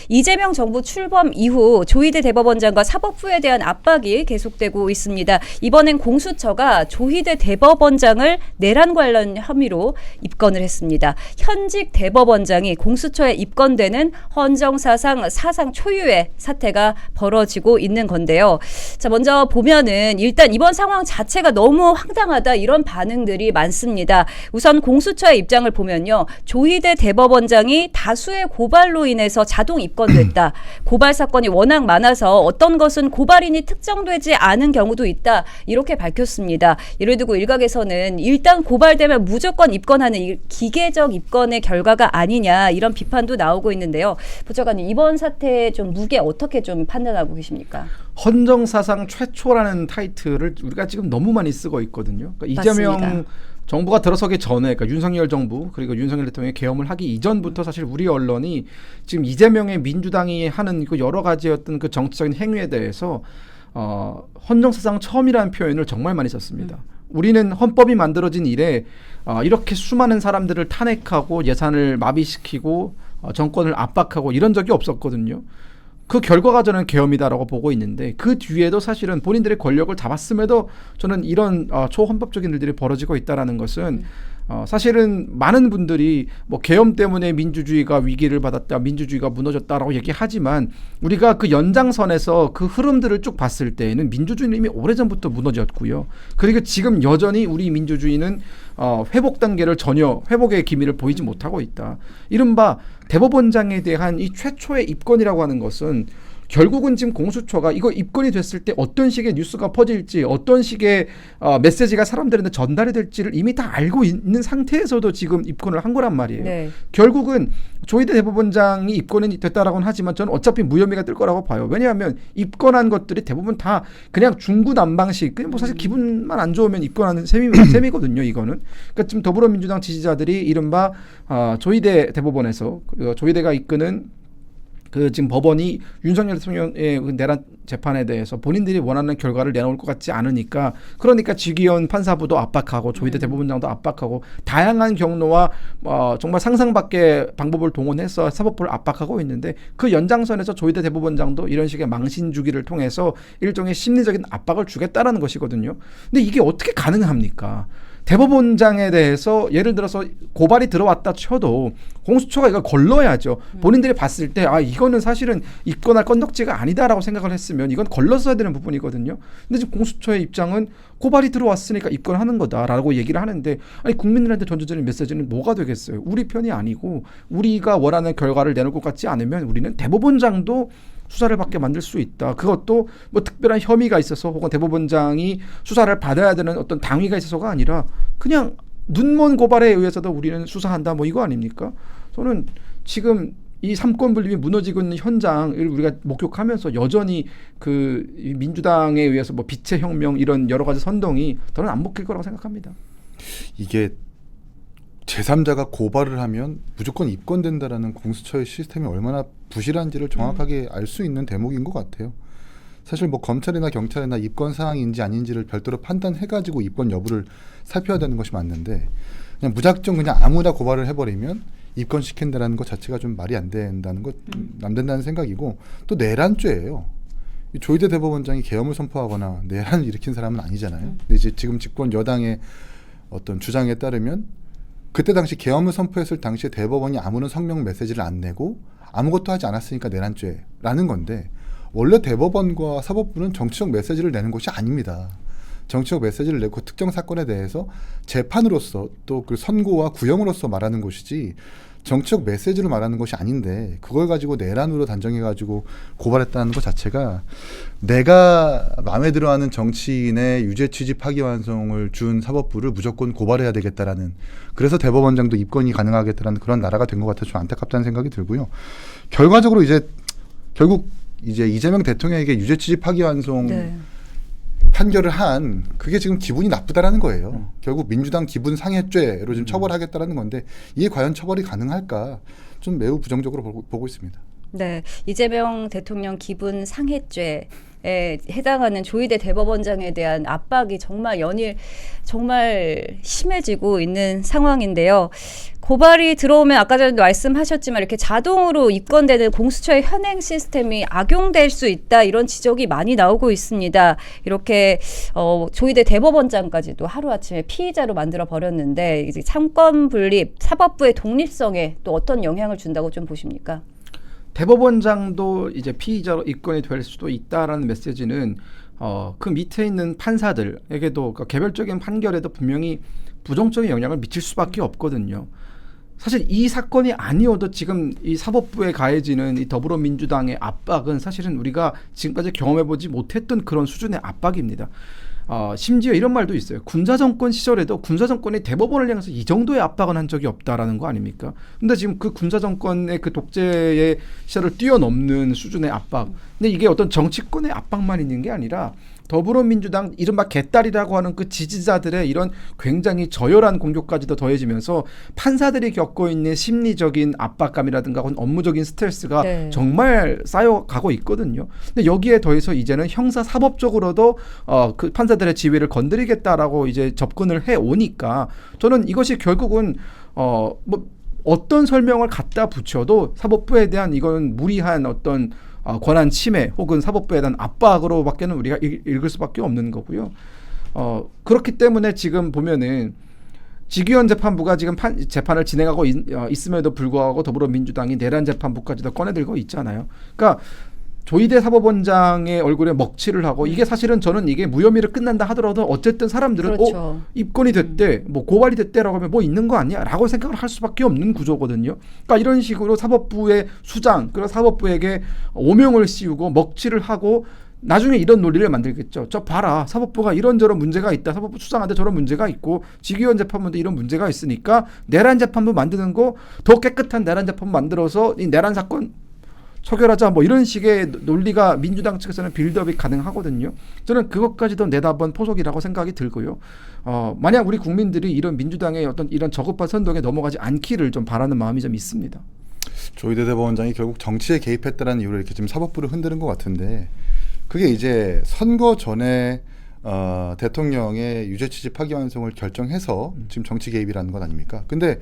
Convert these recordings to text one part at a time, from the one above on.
이재명 정부 출범 이후 조희대 대법원장과 사법부에 대한 압박이 계속되고 있습니다. 이번엔 공수처가 조희대 대법원장을 내란 관련 혐의로 입건을 했습니다. 현직 대법원장이 공수처에 입건되는 헌정사상 사상 초유의 사태가 벌어지고 있는 건데요. 자, 먼저 보면은 일단 이번 상황 자체가 너무 황당하다 이런 반응들이 많습니다. 우선 공수처의 입장을 보면요. 조희대 대법원장이 다수의 고발로 인해서 자동 입건됐다. 고발 사건이 워낙 많아서 어떤 것은 고발인이 특정되지 않은 경우도 있다. 이렇게 밝혔습니다. 예를 들고 일각에서는 일단 고발되면 무조건 입건하는 기계적 입건의 결과가 아니냐 이런 비판도 나오고 있는데요. 부처관님 이번 사태의 좀 무게 어떻게 좀 판단하고 계십니까? 헌정사상 최초라는 타이틀을 우리가 지금 너무 많이 쓰고 있거든요. 그러니까 이재명 정부가 들어서기 전에, 그러니까 윤석열 정부 그리고 윤석열 대통령이 계엄을 하기 이전부터 사실 우리 언론이 지금 이재명의 민주당이 하는 그 여러 가지 어떤 그 정치적인 행위에 대해서 헌정사상 처음이라는 표현을 정말 많이 썼습니다. 우리는 헌법이 만들어진 이래 이렇게 수많은 사람들을 탄핵하고 예산을 마비시키고 정권을 압박하고 이런 적이 없었거든요. 그 결과가 저는 계엄이다라고 보고 있는데 그 뒤에도 사실은 본인들의 권력을 잡았음에도 저는 이런 초헌법적인 일들이 벌어지고 있다는 것은 사실은 많은 분들이 뭐 계엄 때문에 민주주의가 위기를 받았다, 민주주의가 무너졌다라고 얘기하지만 우리가 그 연장선에서 그 흐름들을 쭉 봤을 때에는 민주주의는 이미 오래전부터 무너졌고요. 그리고 지금 여전히 우리 민주주의는 회복 단계를 전혀 회복의 기미를 보이지 못하고 있다. 이른바 대법원장에 대한 이 최초의 입건이라고 하는 것은 결국은 지금 공수처가 이거 입건이 됐을 때 어떤 식의 뉴스가 퍼질지 어떤 식의 메시지가 사람들한테 전달이 될지를 이미 다 알고 있는 상태에서도 지금 입건을 한 거란 말이에요. 네. 결국은 조희대 대법원장이 입건이 됐다라고는 하지만 저는 어차피 무혐의가 뜰 거라고 봐요. 왜냐하면 입건한 것들이 대부분 다 그냥 중구난방식 그냥 뭐 사실 기분만 안 좋으면 입건하는 셈이거든요. 이거는. 그러니까 지금 더불어민주당 지지자들이 이른바 조희대 대법원에서 조희대가 이끄는 그 지금 법원이 윤석열 대통령의 내란 재판에 대해서 본인들이 원하는 결과를 내놓을 것 같지 않으니까 그러니까 지기현 판사부도 압박하고 조희대 대법원장도 압박하고 다양한 경로와 정말 상상 밖의 방법을 동원해서 사법부를 압박하고 있는데 그 연장선에서 조희대 대법원장도 이런 식의 망신 주기를 통해서 일종의 심리적인 압박을 주겠다라는 것이거든요. 근데 이게 어떻게 가능합니까? 대법원장에 대해서 예를 들어서 고발이 들어왔다 쳐도 공수처가 이걸 걸러야죠. 본인들이 봤을 때 이거는 사실은 입건할 건덕지가 아니다라고 생각을 했으면 이건 걸렀어야 되는 부분이거든요. 근데 지금 공수처의 입장은 고발이 들어왔으니까 입건하는 거다라고 얘기를 하는데 아니 국민들한테 던져지는 메시지는 뭐가 되겠어요? 우리 편이 아니고 우리가 원하는 결과를 내놓을 것 같지 않으면 우리는 대법원장도 수사를 받게 만들 수 있다. 그것도 뭐 특별한 혐의가 있어서 혹은 대법원장이 수사를 받아야 되는 어떤 당위가 있어서가 아니라 그냥 눈먼 고발에 의해서도 우리는 수사한다. 뭐 이거 아닙니까? 저는 지금 이 삼권 분립이 무너지고 있는 현장을 우리가 목격하면서 여전히 그 민주당에 의해서 뭐 빛의 혁명 이런 여러 가지 선동이 더는 안 먹힐 거라고 생각합니다. 이게 제3자가 고발을 하면 무조건 입건된다라는 공수처의 시스템이 얼마나 부실한지를 정확하게 알 수 있는 대목인 것 같아요. 사실 뭐 검찰이나 경찰이나 입건 사항인지 아닌지를 별도로 판단해가지고 입건 여부를 살펴야 되는 것이 맞는데 그냥 무작정 그냥 아무나 고발을 해버리면 입건시킨다라는 것 자체가 좀 말이 안 된다는 것, 안 된다는 생각이고 또 내란죄예요. 조희대 대법원장이 계엄을 선포하거나 내란을 일으킨 사람은 아니잖아요. 근데 이제 지금 집권 여당의 어떤 주장에 따르면 그때 당시 계엄을 선포했을 당시에 대법원이 아무런 성명 메시지를 안 내고 아무것도 하지 않았으니까 내란죄라는 건데 원래 대법원과 사법부는 정치적 메시지를 내는 것이 아닙니다. 정치적 메시지를 내고 특정 사건에 대해서 재판으로서 또 그 선고와 구형으로서 말하는 것이지 정치적 메시지로 말하는 것이 아닌데 그걸 가지고 내란으로 단정해가지고 고발했다는 것 자체가 내가 마음에 들어하는 정치인의 유죄 취지 파기환송을 준 사법부를 무조건 고발해야 되겠다라는 그래서 대법원장도 입건이 가능하겠다라는 그런 나라가 된 것 같아서 좀 안타깝다는 생각이 들고요. 결과적으로 이제 결국 이제 이재명 대통령에게 유죄 취지 파기환송 판결을 한 그게 지금 기분이 나쁘다라는 거예요. 결국 민주당 기분 상해죄로 지금 처벌하겠다라는 건데 이게 과연 처벌이 가능할까 좀 매우 부정적으로 보고 있습니다. 네, 이재명 대통령 기분 상해죄에 해당하는 조희대 대법원장에 대한 압박이 정말 연일 정말 심해지고 있는 상황인데요. 고발이 들어오면 아까 전에도 말씀하셨지만 이렇게 자동으로 입건되는 공수처의 현행 시스템이 악용될 수 있다 이런 지적이 많이 나오고 있습니다. 이렇게 조희대 대법원장까지도 하루아침에 피의자로 만들어 버렸는데 이제 상권 분립, 사법부의 독립성에 또 어떤 영향을 준다고 좀 보십니까? 대법원장도 이제 피의자로 입건이 될 수도 있다라는 메시지는 그 밑에 있는 판사들에게도 그러니까 개별적인 판결에도 분명히 부정적인 영향을 미칠 수밖에 없거든요. 사실 이 사건이 아니어도 지금 이 사법부에 가해지는 이 더불어민주당의 압박은 사실은 우리가 지금까지 경험해보지 못했던 그런 수준의 압박입니다. 심지어 이런 말도 있어요. 군사정권 시절에도 군사정권이 대법원을 향해서 이 정도의 압박은 한 적이 없다라는 거 아닙니까? 근데 지금 그 군사정권의 그 독재의 시절을 뛰어넘는 수준의 압박. 근데 이게 어떤 정치권의 압박만 있는 게 아니라 더불어민주당 이른바 개딸이라고 하는 그 지지자들의 이런 굉장히 저열한 공격까지도 더해지면서 판사들이 겪고 있는 심리적인 압박감이라든가 업무적인 스트레스가 네. 정말 쌓여가고 있거든요. 근데 여기에 더해서 이제는 형사사법적으로도 그 판사들의 지위를 건드리겠다라고 이제 접근을 해 오니까 저는 이것이 결국은 뭐 어떤 설명을 갖다 붙여도 사법부에 대한 이건 무리한 어떤 권한 침해 혹은 사법부에 대한 압박으로밖에는 우리가 읽을 수밖에 없는 거고요. 그렇기 때문에 지금 보면은 직위원 재판부가 지금 재판을 진행하고 있음에도 불구하고 더불어민주당이 내란 재판부까지도 꺼내들고 있잖아요. 그러니까 조희대 사법원장의 얼굴에 먹칠을 하고 이게 사실은 저는 이게 무혐의로 끝난다 하더라도 어쨌든 사람들은 그렇죠. 입건이 됐대, 뭐 고발이 됐대라고 하면 뭐 있는 거 아니야? 라고 생각을 할 수밖에 없는 구조거든요. 그러니까 이런 식으로 사법부의 수장, 그리고 사법부에게 오명을 씌우고 먹칠을 하고 나중에 이런 논리를 만들겠죠. 저 봐라, 사법부가 이런저런 문제가 있다. 사법부 수장한테 저런 문제가 있고 직위원 재판부도 이런 문제가 있으니까 내란 재판부 만드는 거 더 깨끗한 내란 재판부 만들어서 이 내란 사건 처결하자 뭐 이런 식의 논리가 민주당 측에서는 빌드업이 가능하거든요. 저는 그것까지도 내다본 포석이라고 생각이 들고요. 만약 우리 국민들이 이런 민주당의 어떤 이런 저급한 선동에 넘어가지 않기를 좀 바라는 마음이 좀 있습니다. 조희대 대법원장이 결국 정치에 개입했다는 이유로 이렇게 지금 사법부를 흔드는 것 같은데 그게 이제 선거 전에 대통령의 유죄 취지 파기환송을 결정해서 지금 정치 개입이라는 건 아닙니까? 근데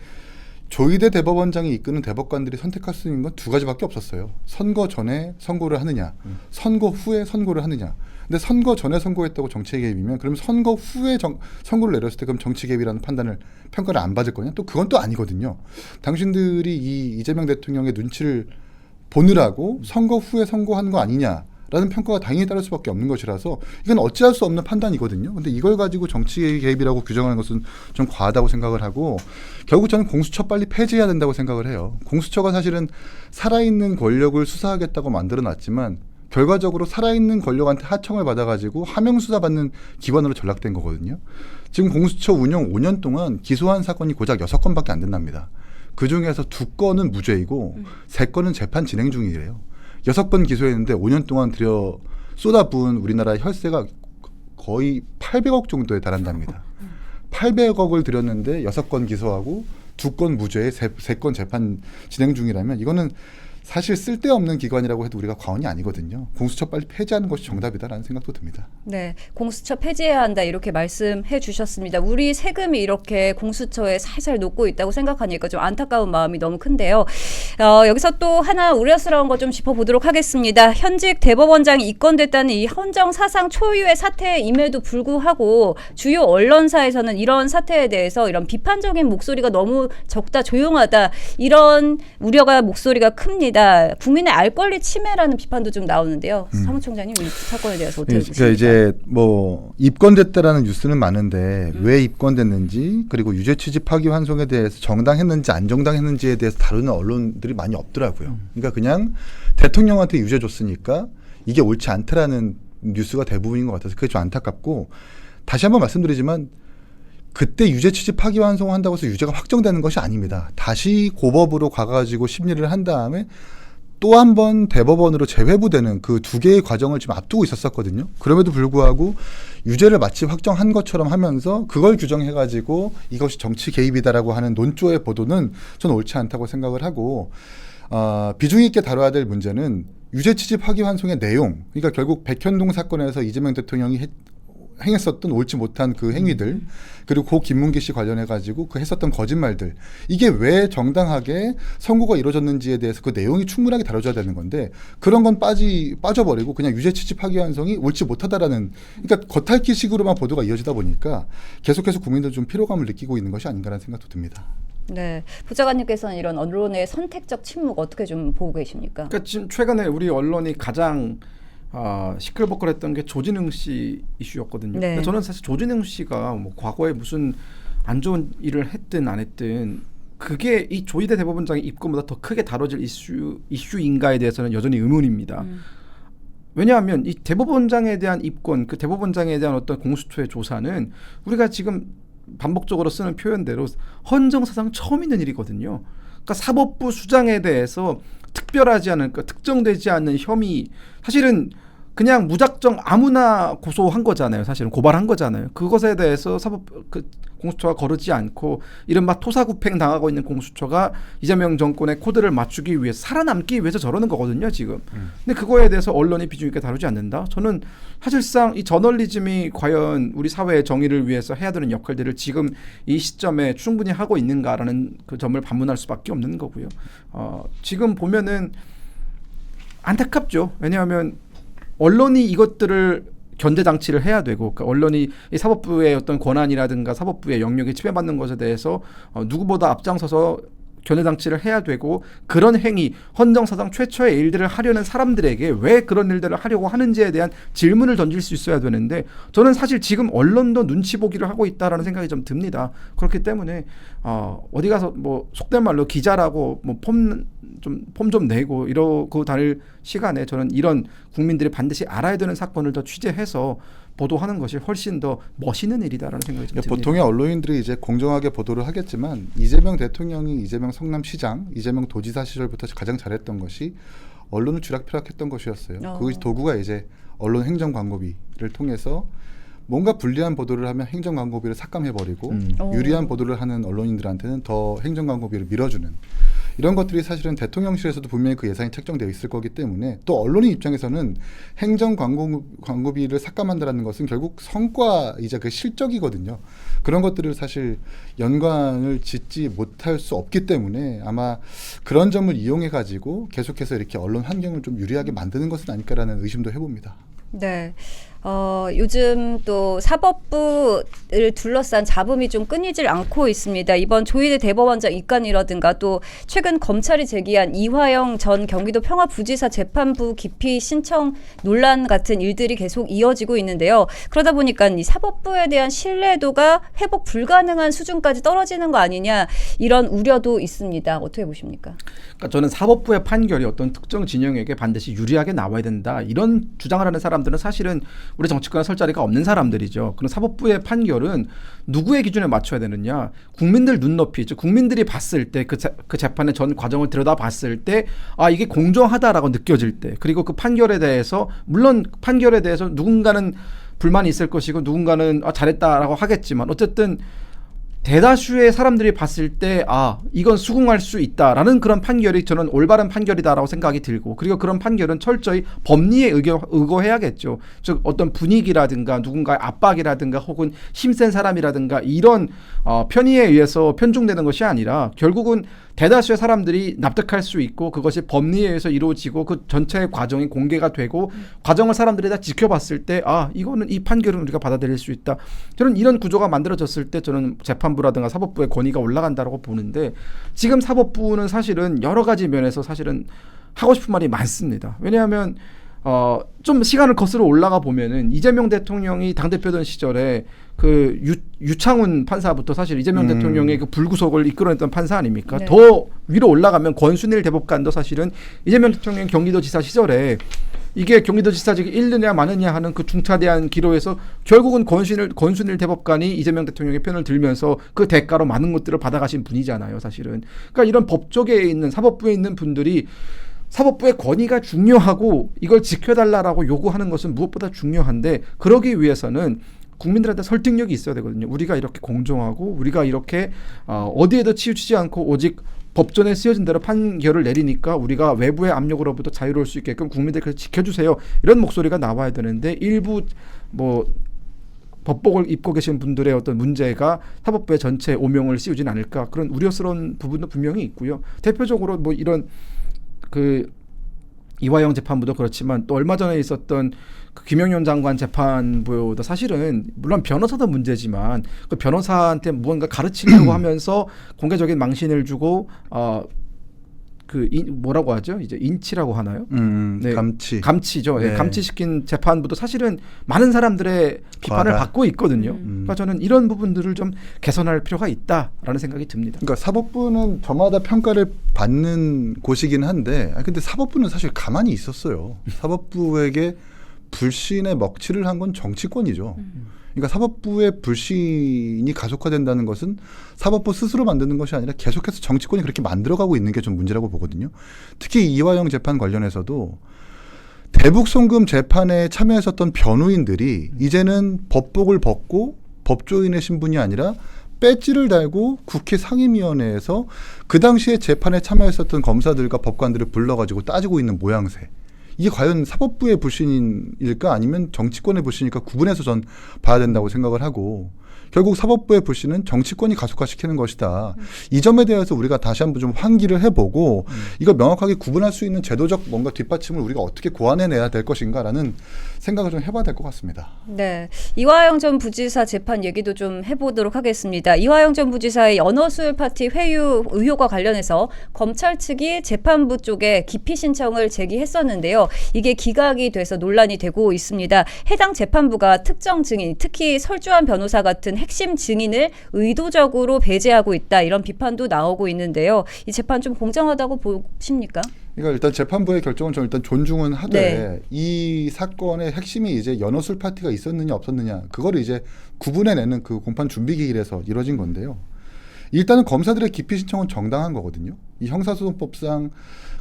조희대 대법원장이 이끄는 대법관들이 선택할 수 있는 건 두 가지밖에 없었어요. 선거 전에 선고를 하느냐, 선거 후에 선고를 하느냐. 근데 선거 전에 선고했다고 정치 개입이면 그럼 선거 후에 선고를 내렸을 때 그럼 정치 개입이라는 평가를 안 받을 거냐? 또 그건 또 아니거든요. 당신들이 이 이재명 대통령의 눈치를 보느라고 선거 후에 선고한 거 아니냐? 라는 평가가 당연히 따를 수밖에 없는 것이라서 이건 어찌할 수 없는 판단이거든요. 근데 이걸 가지고 정치 개입이라고 규정하는 것은 좀 과하다고 생각을 하고 결국 저는 공수처 빨리 폐지해야 된다고 생각을 해요. 공수처가 사실은 살아있는 권력을 수사하겠다고 만들어놨지만 결과적으로 살아있는 권력한테 하청을 받아가지고 하명수사 받는 기관으로 전락된 거거든요. 지금 공수처 운영 5년 동안 기소한 사건이 고작 6건밖에 안 된답니다. 그중에서 2건은 무죄이고 3건은 재판 진행 중이래요. 6건 기소했는데 5년 동안 쏟아부은 우리나라의 혈세가 거의 800억 정도에 달한답니다. 800억을 들였는데 6건 기소하고 2건 무죄에 3건 재판 진행 중이라면 이거는 사실 쓸데없는 기관이라고 해도 우리가 과언이 아니거든요. 공수처 빨리 폐지하는 것이 정답이다라는 생각도 듭니다. 네, 공수처 폐지해야 한다 이렇게 말씀해 주셨습니다. 우리 세금이 이렇게 공수처에 살살 녹고 있다고 생각하니까 좀 안타까운 마음이 너무 큰데요. 여기서 또 하나 우려스러운 거 좀 짚어보도록 하겠습니다. 현직 대법원장이 입건됐다는 이 헌정사상 초유의 사태임에도 불구하고 주요 언론사에서는 이런 사태에 대해서 이런 비판적인 목소리가 너무 적다, 조용하다 이런 우려가 목소리가 큽니다. 국민의 알 권리 침해라는 비판도 좀 나오는데요. 사무총장님 이 사건에 대해서 어떻게 보십니까? 그러니까 이제 뭐 입건됐다라는 뉴스는 많은데 왜 입건됐는지 그리고 유죄 취지 파기환송에 대해서 정당했는지 안 정당했는지에 대해서 다루는 언론들이 많이 없더라고요. 그러니까 그냥 대통령한테 유죄 줬으니까 이게 옳지 않다라는 뉴스가 대부분인 것 같아서 그게 좀 안타깝고 다시 한번 말씀드리지만 그때 유죄 취지 파기환송한다고 해서 유죄가 확정되는 것이 아닙니다. 다시 고법으로 가가지고 심리를 한 다음에 또 한 번 대법원으로 재회부되는 그 2개의 과정을 지금 앞두고 있었거든요. 그럼에도 불구하고 유죄를 마치 확정한 것처럼 하면서 그걸 규정해가지고 이것이 정치 개입이다라고 하는 논조의 보도는 저는 옳지 않다고 생각을 하고 비중 있게 다뤄야 될 문제는 유죄 취지 파기환송의 내용. 그러니까 결국 백현동 사건에서 이재명 대통령이 행했었던 옳지 못한 그 행위들, 그리고 고 김문기 씨 관련해 가지고 그 했었던 거짓말들, 이게 왜 정당하게 선고가 이루어졌는지에 대해서 그 내용이 충분하게 다뤄져야 되는 건데, 그런 건 빠져버리고 그냥 유죄 취지 파기환송이 옳지 못하다라는, 그러니까 겉핥기식으로만 보도가 이어지다 보니까 계속해서 국민들 좀 피로감을 느끼고 있는 것이 아닌가라는 생각도 듭니다. 네, 부장관님께서는 이런 언론의 선택적 침묵 어떻게 좀 보고 계십니까? 그러니까 지금 최근에 우리 언론이 가장 시끌벅걸했던 게 조진웅 씨 이슈였거든요. 네. 근데 저는 사실 조진웅 씨가 뭐 과거에 무슨 안 좋은 일을 했든 안 했든 그게 이 조희대 대법원장의 입건보다 더 크게 다뤄질 이슈인가에 대해서는 여전히 의문입니다. 왜냐하면 이 대법원장에 대한 입건, 그 대법원장에 대한 어떤 공수처의 조사는 우리가 지금 반복적으로 쓰는 표현대로 헌정사상 처음 있는 일이거든요. 그러니까 사법부 수장에 대해서 특별하지 않은, 그러니까 특정되지 않는 혐의, 사실은 그냥 무작정 아무나 고소한 거잖아요. 사실은 고발한 거잖아요. 그것에 대해서 공수처가 거르지 않고 이른바 토사구팽 당하고 있는 공수처가 이재명 정권의 코드를 맞추기 위해서, 살아남기 위해서 저러는 거거든요, 지금. 근데 그거에 대해서 언론이 비중 있게 다루지 않는다? 저는 사실상 이 저널리즘이 과연 우리 사회의 정의를 위해서 해야 되는 역할들을 지금 이 시점에 충분히 하고 있는가라는 그 점을 반문할 수밖에 없는 거고요. 지금 보면은 안타깝죠. 왜냐하면 언론이 이것들을 견제 장치를 해야 되고, 그러니까 언론이 이 사법부의 어떤 권한이라든가 사법부의 영역에 침해받는 것에 대해서 누구보다 앞장서서 견제 장치를 해야 되고, 그런 행위, 헌정사상 최초의 일들을 하려는 사람들에게 왜 그런 일들을 하려고 하는지에 대한 질문을 던질 수 있어야 되는데, 저는 사실 지금 언론도 눈치 보기를 하고 있다라는 생각이 좀 듭니다. 그렇기 때문에 어디 가서 뭐 속된 말로 기자라고 뭐 폼 좀 내고 이러고 다닐 시간에 저는 이런 국민들이 반드시 알아야 되는 사건을 더 취재해서 보도하는 것이 훨씬 더 멋있는 일이다라는 생각이 좀 듭니다. 보통의 언론인들이 이제 공정하게 보도를 하겠지만, 이재명 대통령이 이재명 성남시장, 이재명 도지사 시절부터 가장 잘했던 것이 언론을 쥐락펴락했던 것이었어요. 그 도구가 이제 언론 행정광고비를 통해서 뭔가 불리한 보도를 하면 행정광고비를 삭감해버리고 유리한 보도를 하는 언론인들한테는 더 행정광고비를 밀어주는, 이런 것들이 사실은 대통령실에서도 분명히 그 예산이 책정되어 있을 거기 때문에, 또 언론인 입장에서는 행정광고비를 삭감한다는 것은 결국 성과이자 그 실적이거든요. 그런 것들을 사실 연관을 짓지 못할 수 없기 때문에 아마 그런 점을 이용해 가지고 계속해서 이렇게 언론 환경을 좀 유리하게 만드는 것은 아닐까라는 의심도 해봅니다. 네. 요즘 또 사법부를 둘러싼 잡음이 좀 끊이질 않고 있습니다. 이번 조희대 대법원장 입건이라든가 또 최근 검찰이 제기한 이화영 전 경기도 평화부지사 재판부 기피 신청 논란 같은 일들이 계속 이어지고 있는데요. 그러다 보니까 이 사법부에 대한 신뢰도가 회복 불가능한 수준까지 떨어지는 거 아니냐, 이런 우려도 있습니다. 어떻게 보십니까? 그러니까 저는 사법부의 판결이 어떤 특정 진영에게 반드시 유리하게 나와야 된다, 이런 주장을 하는 사람들은 사실은 우리 정치권에 설 자리가 없는 사람들이죠. 그럼 사법부의 판결은 누구의 기준에 맞춰야 되느냐? 국민들 눈높이, 즉 국민들이 봤을 때 그 재판의 전 과정을 들여다봤을 때 이게 공정하다라고 느껴질 때, 그리고 그 판결에 대해서, 물론 판결에 대해서 누군가는 불만이 있을 것이고 누군가는 잘했다라고 하겠지만, 어쨌든 대다수의 사람들이 봤을 때 이건 수긍할 수 있다라는 그런 판결이 저는 올바른 판결이다라고 생각이 들고, 그리고 그런 판결은 철저히 법리에 의거해야겠죠. 즉 어떤 분위기라든가 누군가의 압박이라든가 혹은 힘센 사람이라든가 이런 편의에 의해서 편중되는 것이 아니라, 결국은 대다수의 사람들이 납득할 수 있고 그것이 법리에 의해서 이루어지고 그 전체 과정이 공개가 되고 과정을 사람들이 다 지켜봤을 때 이거는 이 판결은 우리가 받아들일 수 있다. 저는 이런 구조가 만들어졌을 때 저는 재판부라든가 사법부의 권위가 올라간다고 보는데, 지금 사법부는 사실은 여러 가지 면에서 사실은 하고 싶은 말이 많습니다. 왜냐하면 좀 시간을 거슬러 올라가 보면은 이재명 대통령이 당대표던 시절에 그 유창훈 판사부터 사실 이재명 대통령의 그 불구속을 이끌어냈던 판사 아닙니까? 네. 더 위로 올라가면 권순일 대법관도 사실은 이재명 대통령 경기도지사 시절에 이게 경기도지사직이 잃느냐 마느냐 하는 그 중차대한 기로에서 결국은 권순일 대법관이 이재명 대통령의 편을 들면서 그 대가로 많은 것들을 받아가신 분이잖아요, 사실은. 그러니까 이런 법조계에 있는, 사법부에 있는 분들이 사법부의 권위가 중요하고 이걸 지켜달라고 요구하는 것은 무엇보다 중요한데, 그러기 위해서는 국민들한테 설득력이 있어야 되거든요. 우리가 이렇게 공정하고 우리가 이렇게 어디에도 치우치지 않고 오직 법전에 쓰여진 대로 판결을 내리니까 우리가 외부의 압력으로부터 자유로울 수 있게끔 국민들께서 지켜주세요. 이런 목소리가 나와야 되는데 일부 뭐 법복을 입고 계신 분들의 어떤 문제가 사법부의 전체 오명을 씌우진 않을까 그런 우려스러운 부분도 분명히 있고요. 대표적으로 뭐 이런 그 이화영 재판부도 그렇지만 또 얼마 전에 있었던 그 김영현 장관 재판부도 사실은 물론 변호사도 문제지만 그 변호사한테 무언가 가르치려고 하면서 공개적인 망신을 주고 뭐라고 하죠? 이제 인치라고 하나요? 네, 감치죠. 네. 예, 감치시킨 재판부도 사실은 많은 사람들의 비판을 받고 있거든요. 그러니까 저는 이런 부분들을 좀 개선할 필요가 있다라는 생각이 듭니다. 그러니까 사법부는 저마다 평가를 받는 곳이긴 한데, 근데 사법부는 사실 가만히 있었어요. 사법부에게 불신의 먹칠을 한 건 정치권이죠. 그러니까 사법부의 불신이 가속화된다는 것은 사법부 스스로 만드는 것이 아니라 계속해서 정치권이 그렇게 만들어가고 있는 게 좀 문제라고 보거든요. 특히 이화영 재판 관련해서도 대북 송금 재판에 참여했었던 변호인들이 이제는 법복을 벗고 법조인의 신분이 아니라 배지를 달고 국회 상임위원회에서 그 당시에 재판에 참여했었던 검사들과 법관들을 불러가지고 따지고 있는 모양새. 이게 과연 사법부의 불신일까 아니면 정치권의 불신일까 구분해서 전 봐야 된다고 생각을 하고 결국 사법부의 불신은 정치권이 가속화시키는 것이다. 이 점에 대해서 우리가 다시 한번 좀 환기를 해보고 이걸 명확하게 구분할 수 있는 제도적 뭔가 뒷받침을 우리가 어떻게 고안해내야 될 것인가라는 생각을 좀 해봐야 될 것 같습니다. 네, 이화영 전 부지사 재판 얘기도 좀 해보도록 하겠습니다. 이화영 전 부지사의 연어술 파티 회유 의혹과 관련해서 검찰 측이 재판부 쪽에 기피 신청을 제기했었는데요. 이게 기각이 돼서 논란이 되고 있습니다. 해당 재판부가 특정 증인, 특히 설주한 변호사 같은 핵심 증인을 의도적으로 배제하고 있다 이런 비판도 나오고 있는데요. 이 재판 좀 공정하다고 보십니까? 그러니까 일단 재판부의 결정은 저는 일단 존중은 하되 네. 이 사건의 핵심이 이제 연어술 파티가 있었느냐 없었느냐 그거를 이제 구분해내는 그 공판 준비 기일에서 이루어진 건데요. 일단은 검사들의 기피 신청은 정당한 거거든요. 이 형사소송법상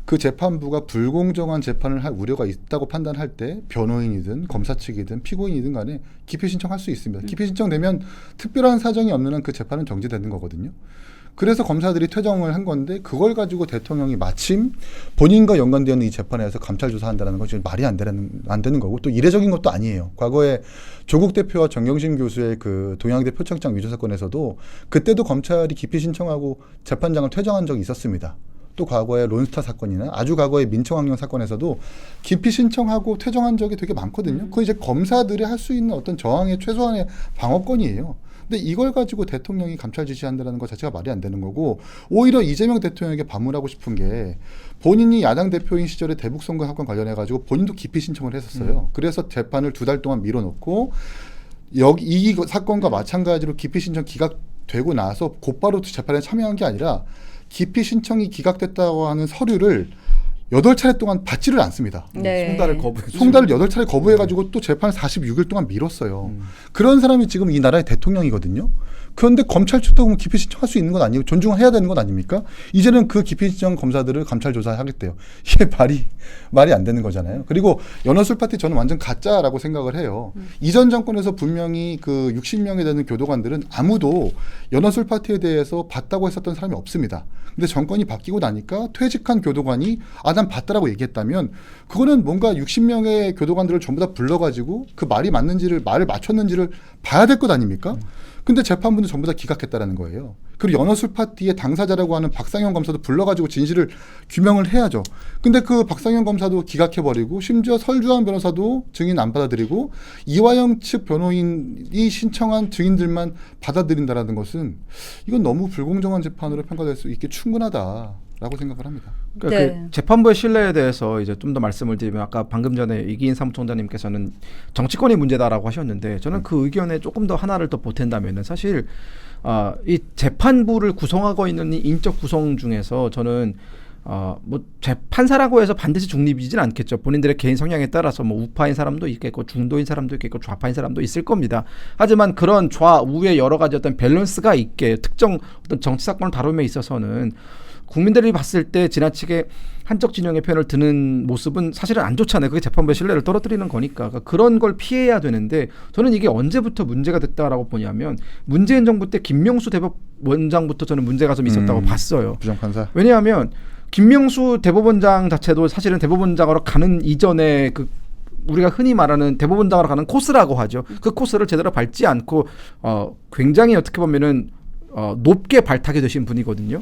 그 재판부가 불공정한 재판을 할 우려가 있다고 판단할 때 변호인이든 검사 측이든 피고인이든 간에 기피 신청할 수 있습니다. 기피 신청되면 특별한 사정이 없는 한 그 재판은 정지되는 거거든요. 그래서 검사들이 퇴정을 한 건데 그걸 가지고 대통령이 마침 본인과 연관되어 있는 이 재판에서 감찰 조사한다는 것이 말이 안 되는 거고 또 이례적인 것도 아니에요. 과거에 조국 대표와 정경심 교수의 그 동양대 표창장 위조 사건에서도 그때도 검찰이 기피 신청하고 재판장을 퇴정한 적이 있었습니다. 또 과거에 론스타 사건이나 아주 과거의 민청학령 사건에서도 기피 신청하고 퇴정한 적이 되게 많거든요. 그거 이제 검사들이 할 수 있는 어떤 저항의 최소한의 방어권이에요. 근데 이걸 가지고 대통령이 감찰 지시한다는 것 자체가 말이 안 되는 거고 오히려 이재명 대통령에게 반문하고 싶은 게 본인이 야당 대표인 시절에 대북 선거 사건 관련해 가지고 본인도 기피 신청을 했었어요. 그래서 재판을 2달 동안 미뤄놓고 여기 이 사건과 마찬가지로 기피 신청 기각되고 나서 곧바로 재판에 참여한 게 아니라 기피 신청이 기각됐다고 하는 서류를 8차례 동안 받지를 않습니다. 네. 송달을 8차례 거부해가지고 또 재판을 46일 동안 미뤘어요. 그런 사람이 지금 이 나라의 대통령이거든요. 그런데 검찰 측도 그럼 기피 신청할 수 있는 건 아니고 존중해야 되는 건 아닙니까? 이제는 그 기피 신청 검사들을 감찰 조사하겠대요. 이게 말이 안 되는 거잖아요. 그리고 연어술 파티 저는 완전 가짜라고 생각을 해요. 이전 정권에서 분명히 그 60명에 되는 교도관들은 아무도 연어술 파티에 대해서 봤다고 했었던 사람이 없습니다. 근데 정권이 바뀌고 나니까 퇴직한 교도관이 난 봤다라고 얘기했다면 그거는 뭔가 60명의 교도관들을 전부 다 불러가지고 그 말이 맞는지를 말을 맞췄는지를 봐야 될 것 아닙니까? 근데 재판부는 전부 다 기각했다라는 거예요. 그리고 연어술 파티의 당사자라고 하는 박상현 검사도 불러가지고 진실을 규명을 해야죠. 근데 그 박상현 검사도 기각해버리고 심지어 설주한 변호사도 증인 안 받아들이고 이화영 측 변호인이 신청한 증인들만 받아들인다라는 것은 이건 너무 불공정한 재판으로 평가될 수 있게 충분하다라고 생각을 합니다. 그러니까 네. 그 재판부의 신뢰에 대해서 이제 좀 더 말씀을 드리면 아까 방금 전에 이기인 사무총장님께서는 정치권이 문제다라고 하셨는데 저는 그 의견에 조금 더 하나를 더 보탠다면은 사실 이 재판부를 구성하고 있는 이 인적 구성 중에서 저는 뭐 재판사라고 해서 반드시 중립이진 않겠죠. 본인들의 개인 성향에 따라서 뭐 우파인 사람도 있겠고 중도인 사람도 있겠고 좌파인 사람도 있을 겁니다. 하지만 그런 좌우의 여러 가지 어떤 밸런스가 있게 특정 어떤 정치 사건을 다룸에 있어서는 국민들이 봤을 때 지나치게 한쪽 진영의 편을 드는 모습은 사실은 안 좋잖아요. 그게 재판부의 신뢰를 떨어뜨리는 거니까. 그러니까 그런 걸 피해야 되는데 저는 이게 언제부터 문제가 됐다라고 보냐면 문재인 정부 때 김명수 대법원장부터 저는 문제가 좀 있었다고 봤어요. 부장판사. 왜냐하면 김명수 대법원장 자체도 사실은 대법원장으로 가는 이전에 그 우리가 흔히 말하는 대법원장으로 가는 코스라고 하죠. 그 코스를 제대로 밟지 않고 굉장히 어떻게 보면은 높게 발탁이 되신 분이거든요.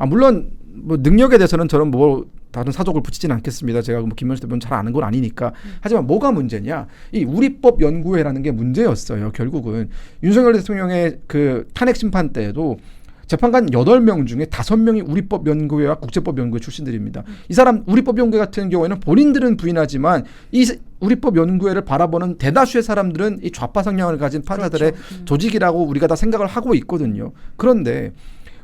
물론 뭐 능력에 대해서는 저는 뭐 다른 사족을 붙이지는 않겠습니다. 제가 뭐 김명수 대법원 잘 아는 건 아니니까. 하지만 뭐가 문제냐? 이 우리법 연구회라는 게 문제였어요. 결국은 윤석열 대통령의 그 탄핵 심판 때에도 재판관 8명 중에 5명이 우리법 연구회와 국제법 연구회 출신들입니다. 이 사람 우리법 연구회 같은 경우에는 본인들은 부인하지만 이 우리법 연구회를 바라보는 대다수의 사람들은 이 좌파 성향을 가진 판사들의 그렇죠. 조직이라고 우리가 다 생각을 하고 있거든요. 그런데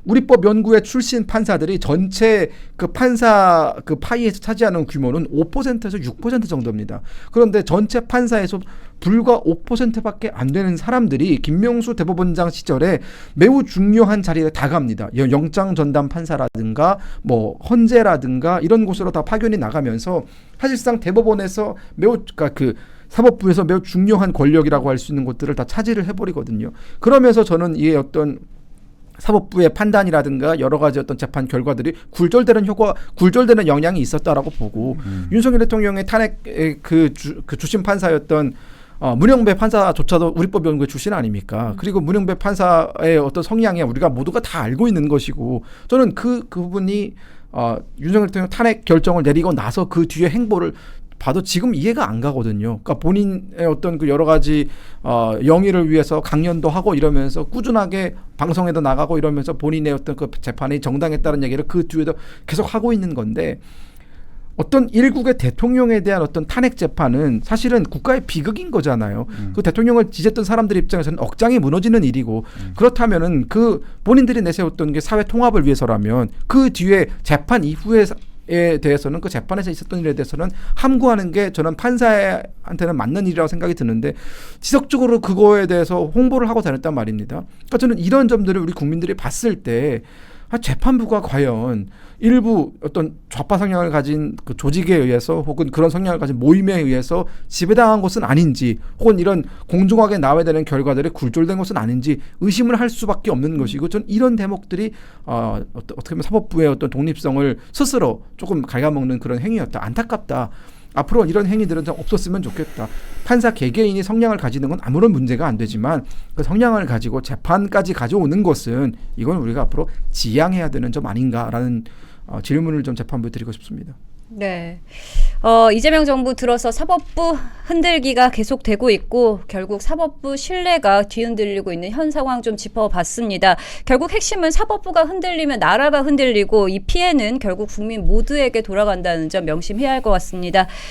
우리법 연구회 출신 판사들이 전체 그 판사 그 파이에서 차지하는 규모는 5%에서 6% 정도입니다. 그런데 전체 판사에서 불과 5%밖에 안 되는 사람들이 김명수 대법원장 시절에 매우 중요한 자리에 다 갑니다. 영장 전담 판사라든가 뭐 헌재라든가 이런 곳으로 다 파견이 나가면서 사실상 대법원에서 매우 그러니까 그 사법부에서 매우 중요한 권력이라고 할 수 있는 곳들을 다 차지를 해버리거든요. 그러면서 저는 이 어떤 사법부의 판단이라든가 여러 가지 어떤 재판 결과들이 굴절되는 영향이 있었다라고 보고 윤석열 대통령의 탄핵 그 주심 판사였던 문영배 판사조차도 우리법 연구회 출신 아닙니까? 그리고 문영배 판사의 어떤 성향에 우리가 모두가 다 알고 있는 것이고 저는 그분이 윤석열 대통령 탄핵 결정을 내리고 나서 그 뒤에 행보를 봐도 지금 이해가 안 가거든요. 그러니까 본인의 어떤 그 여러 가지 영위를 위해서 강연도 하고 이러면서 꾸준하게 방송에도 나가고 이러면서 본인의 어떤 그 재판이 정당했다는 얘기를 그 뒤에도 계속 하고 있는 건데 어떤 일국의 대통령에 대한 어떤 탄핵 재판은 사실은 국가의 비극인 거잖아요. 그 대통령을 지졌던 사람들 입장에서는 억장이 무너지는 일이고 그렇다면은 그 본인들이 내세웠던 게 사회 통합을 위해서라면 그 뒤에 재판 이후에 에 대해서는 그 재판에서 있었던 일에 대해서는 함구하는 게 저는 판사한테는 맞는 일이라고 생각이 드는데 지속적으로 그거에 대해서 홍보를 하고 다녔단 말입니다. 그러니까 저는 이런 점들을 우리 국민들이 봤을 때 재판부가 과연 일부 어떤 좌파 성향을 가진 그 조직에 의해서 혹은 그런 성향을 가진 모임에 의해서 지배당한 것은 아닌지 혹은 이런 공정하게 나와야 되는 결과들이 굴절된 것은 아닌지 의심을 할 수밖에 없는 것이고 저는 이런 대목들이 어떻게 보면 사법부의 어떤 독립성을 스스로 조금 갉아먹는 그런 행위였다. 안타깝다. 앞으로 이런 행위들은 좀 없었으면 좋겠다. 판사 개개인이 성향을 가지는 건 아무런 문제가 안 되지만 그 성향을 가지고 재판까지 가져오는 것은 이건 우리가 앞으로 지양해야 되는 점 아닌가라는 질문을 좀 재판부에 드리고 싶습니다. 네. 이재명 정부 들어서 사법부 흔들기가 계속되고 있고 결국 사법부 신뢰가 뒤흔들리고 있는 현 상황 좀 짚어봤습니다. 결국 핵심은 사법부가 흔들리면 나라가 흔들리고 이 피해는 결국 국민 모두에게 돌아간다는 점 명심해야 할 것 같습니다.